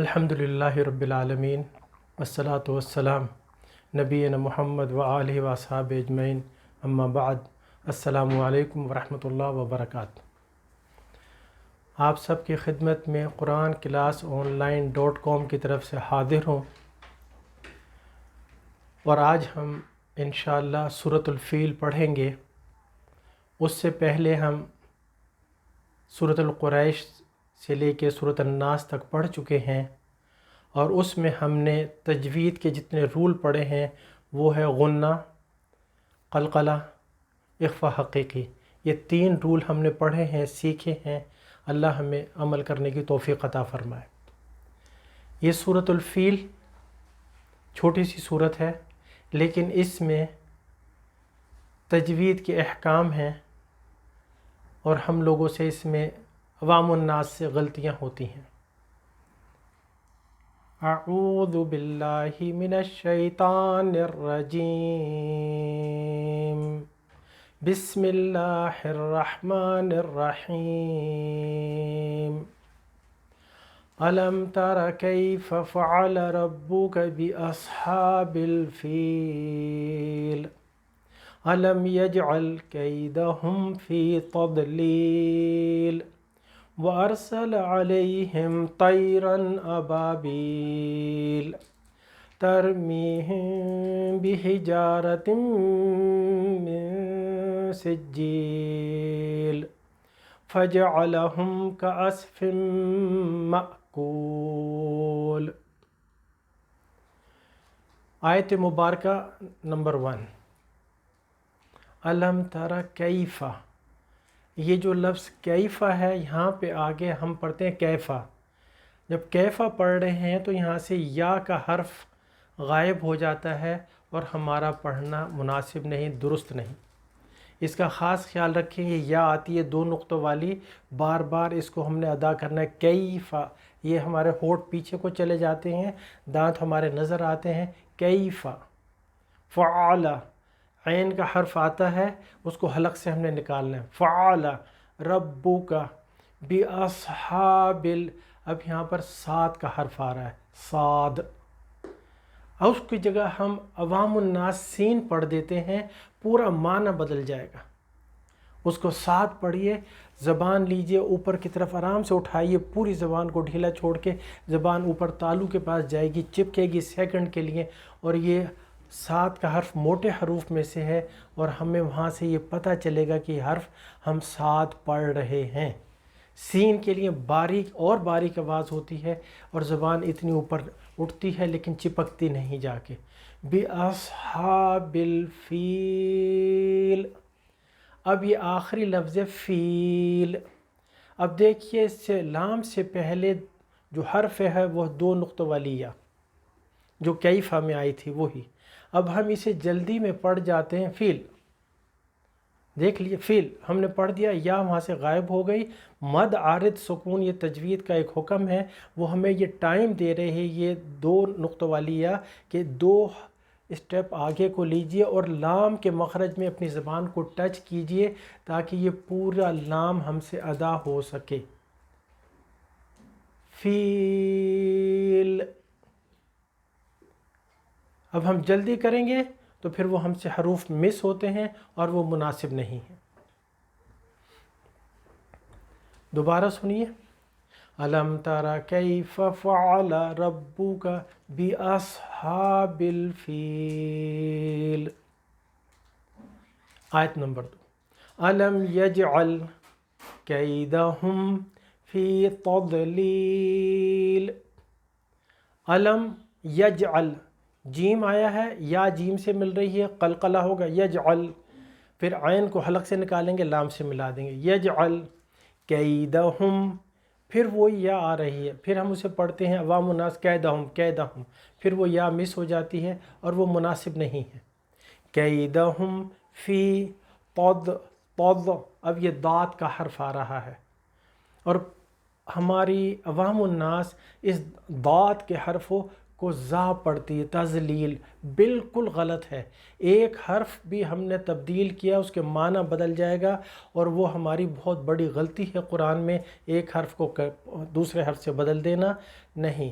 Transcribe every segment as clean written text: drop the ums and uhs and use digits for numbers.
الحمدللہ رب العالمین والصلاة والسلام نبینا محمد وآلہ واصحابہ اجمعین اما بعد السلام علیکم ورحمۃ اللہ وبرکاتہ۔ آپ سب کی خدمت میں قرآن کلاس آن لائن .com کی طرف سے حاضر ہوں، اور آج ہم انشاءاللہ سورۃ الفیل پڑھیں گے۔ اس سے پہلے ہم سورۃ القریش سے لے کے سورۃ الناس تک پڑھ چکے ہیں، اور اس میں ہم نے تجوید کے جتنے رول پڑھے ہیں وہ ہے غنہ، قلقلہ، اخفا حقیقی۔ یہ 3 رول ہم نے پڑھے ہیں، سیکھے ہیں۔ اللہ ہمیں عمل کرنے کی توفیق عطا فرمائے۔ یہ سورۃ الفیل چھوٹی سی سورت ہے، لیکن اس میں تجوید کے احکام ہیں، اور ہم لوگوں سے اس میں عوام الناس سے غلطیاں ہوتی ہیں۔ اعوذ باللہ من الشیطان الرجیم، بسم اللہ الرحمن الرحیم۔ الم تر کیف فعل ربک باصحاب الفیل الم یجعل کیدہم فی تضلیل وارسل علیہم طیرا ابابیل ترمیہم بحجارۃ من سجیل فجعلہم کعصف مأکول۔ آیت مبارکہ نمبر 1، الم تر کیفہ۔ یہ جو لفظ کیفہ ہے، یہاں پہ آگے ہم پڑھتے ہیں کیفہ۔ جب کیفہ پڑھ رہے ہیں تو یہاں سے یا کا حرف غائب ہو جاتا ہے، اور ہمارا پڑھنا مناسب نہیں، درست نہیں۔ اس کا خاص خیال رکھیں، یہ یا آتی ہے 2 نقطوں والی، بار بار اس کو ہم نے ادا کرنا ہے۔ کیفہ، یہ ہمارے ہونٹ پیچھے کو چلے جاتے ہیں، دانت ہمارے نظر آتے ہیں۔ کیفہ، فعال، عین کا حرف آتا ہے، اس کو حلق سے ہم نے نکالنا ہے۔ فعال ربک باصحاب اب یہاں پر صاد کا حرف آ رہا ہے، صاد، اور اس کی جگہ ہم عوام الناس سین پڑھ دیتے ہیں، پورا معنی بدل جائے گا۔ اس کو صاد پڑھیے، زبان لیجئے اوپر کی طرف، آرام سے اٹھائیے، پوری زبان کو ڈھیلا چھوڑ کے زبان اوپر تالو کے پاس جائے گی، چپکے گی سیکنڈ کے لیے، اور یہ صاد کا حرف موٹے حروف میں سے ہے، اور ہمیں وہاں سے یہ پتہ چلے گا کہ یہ حرف ہم صاد پڑھ رہے ہیں۔ سین کے لیے باریک اور باریک آواز ہوتی ہے، اور زبان اتنی اوپر اٹھتی ہے لیکن چپکتی نہیں جا کے۔ بِأَصْحَابِ الْفِيلِ، اب یہ آخری لفظ ہے فیل۔ اب دیکھیے، اس سے لام سے پہلے جو حرف ہے وہ 2 نقطوں والی یا، جو کیفہ میں آئی تھی وہی۔ اب ہم اسے جلدی میں پڑھ جاتے ہیں، فیل، دیکھ لیے، فیل ہم نے پڑھ دیا، یا وہاں سے غائب ہو گئی۔ مد عارض سکون، یہ تجوید کا ایک حکم ہے، وہ ہمیں یہ ٹائم دے رہے ہیں، یہ 2 نقطوں والی یا، کہ 2 اسٹیپ آگے کو لیجئے اور لام کے مخرج میں اپنی زبان کو ٹچ کیجئے، تاکہ یہ پورا لام ہم سے ادا ہو سکے۔ فیل، اب ہم جلدی کریں گے تو پھر وہ ہم سے حروف مس ہوتے ہیں اور وہ مناسب نہیں ہیں۔ دوبارہ سنیے، الم تر کیف فعل ربک باصحاب الفیل۔ آیت نمبر 2، الم یجعل کیدہم فی تضلیل۔ الم یجعل، جیم آیا ہے، یا جیم سے مل رہی ہے، قلقلہ ہوگا، یجعل، پھر عین کو حلق سے نکالیں گے، لام سے ملا دیں گے، یجعل کیدہم، پھر وہ یا آ رہی ہے، پھر ہم اسے پڑھتے ہیں عوام الناس کیدہم، کیدہم، پھر وہ یا مس ہو جاتی ہے اور وہ مناسب نہیں ہے۔ کیدہم فی تض، اب یہ داد کا حرف آ رہا ہے، اور ہماری عوام الناس اس داد کے حرفوں کو زا پڑھتی ہے، تذلیل، بالکل غلط ہے۔ ایک حرف بھی ہم نے تبدیل کیا، اس کے معنی بدل جائے گا، اور وہ ہماری بہت بڑی غلطی ہے قرآن میں، ایک حرف کو دوسرے حرف سے بدل دینا نہیں۔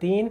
3,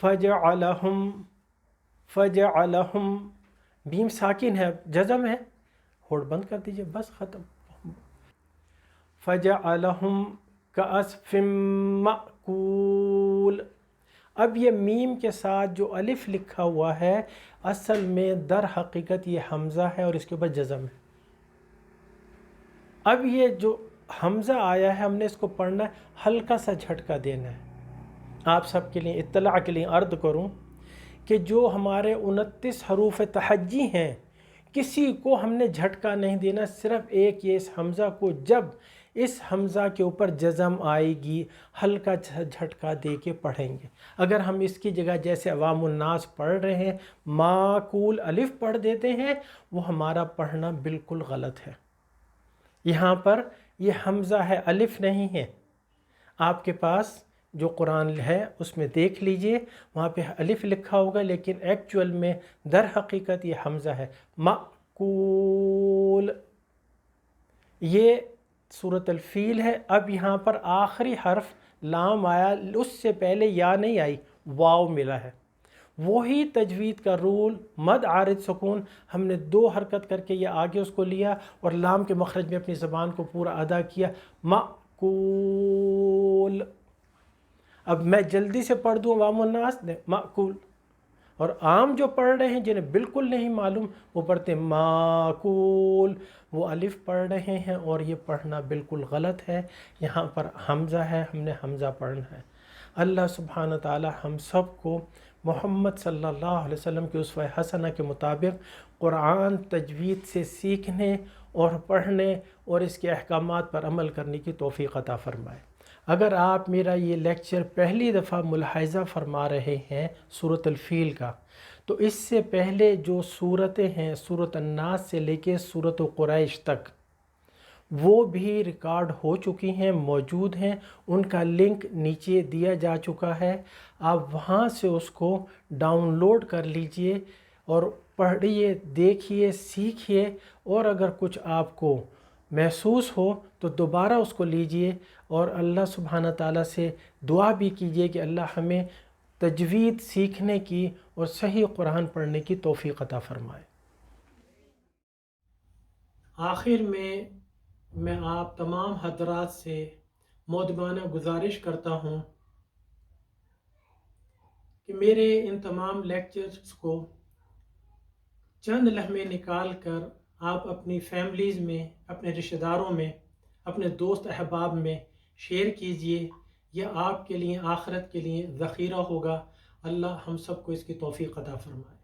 فجعلہم، فجعلہم، بیم ساکن ہے، جزم ہے، ہوڑ بند کر دیجئے، بس ختم. فجعلہم کعصف مأکول. اب یہ میم کے ساتھ جو الف لکھا ہوا ہے اصل میں در حقیقت یہ حمزہ ہے اور اس کے اوپر جزم ہے. اب یہ جو حمزہ آیا ہے ہم نے اس کو پڑھنا ہے، ہلکا سا جھٹکا دینا ہے. آپ سب کے لیے اطلاع کے لیے عرض کروں کہ جو ہمارے 29 حروف تہجی ہیں کسی کو ہم نے جھٹکا نہیں دینا، صرف ایک یہ اس حمزہ کو جب اس حمزہ کے اوپر جزم آئے گی ہلکا جھٹکا دے کے پڑھیں گے. اگر ہم اس کی جگہ جیسے عوام الناس پڑھ رہے ہیں معقول الف پڑھ دیتے ہیں، وہ ہمارا پڑھنا بالکل غلط ہے. یہاں پر یہ حمزہ ہے، الف نہیں ہے. آپ کے پاس جو قرآن ہے اس میں دیکھ لیجئے، وہاں پہ الف لکھا ہوگا لیکن ایکچول میں در حقیقت یہ حمزہ ہے. مأکول، یہ سورۃ الفیل ہے. اب یہاں پر آخری حرف لام آیا، اس سے پہلے یا نہیں آئی، واو ملا ہے. وہی تجوید کا رول مد عارض سکون ہم نے 2 حرکت کر کے یہ آگے اس کو لیا اور لام کے مخرج میں اپنی زبان کو پورا ادا کیا. مأکول. اب میں جلدی سے پڑھ دوں عوام الناس نے مأکول، اور عام جو پڑھ رہے ہیں جنہیں بالکل نہیں معلوم وہ پڑھتے ہیں معقول، وہ الف پڑھ رہے ہیں اور یہ پڑھنا بالکل غلط ہے. یہاں پر حمزہ ہے، ہم نے حمزہ پڑھنا ہے. اللہ سبحانہ تعالی ہم سب کو محمد صلی اللہ علیہ وسلم کے اسوہ حسنہ کے مطابق قرآن تجوید سے سیکھنے اور پڑھنے اور اس کے احکامات پر عمل کرنے کی توفیق عطا فرمائے. اگر آپ میرا یہ لیکچر پہلی دفعہ ملاحظہ فرما رہے ہیں سورۃ الفیل کا، تو اس سے پہلے جو صورتیں ہیں سورۃ الناس سے لے کے سورۃ قریش تک وہ بھی ریکارڈ ہو چکی ہیں، موجود ہیں. ان کا لنک نیچے دیا جا چکا ہے، آپ وہاں سے اس کو ڈاؤن لوڈ کر لیجئے اور پڑھیے، دیکھیے، سیکھیے. اور اگر کچھ آپ کو محسوس ہو تو دوبارہ اس کو لیجئے اور اللہ سبحانہ تعالیٰ سے دعا بھی کیجئے کہ اللہ ہمیں تجوید سیکھنے کی اور صحیح قرآن پڑھنے کی توفیق عطا فرمائے. آخر میں آپ تمام حضرات سے مؤدبانہ گزارش کرتا ہوں کہ میرے ان تمام لیکچرز کو چند لمحے نکال کر آپ اپنی فیملیز میں، اپنے رشتہ داروں میں، اپنے دوست احباب میں شیئر کیجئے. یہ آپ کے لیے آخرت کے لیے ذخیرہ ہوگا. اللہ ہم سب کو اس کی توفیق عطا فرمائے.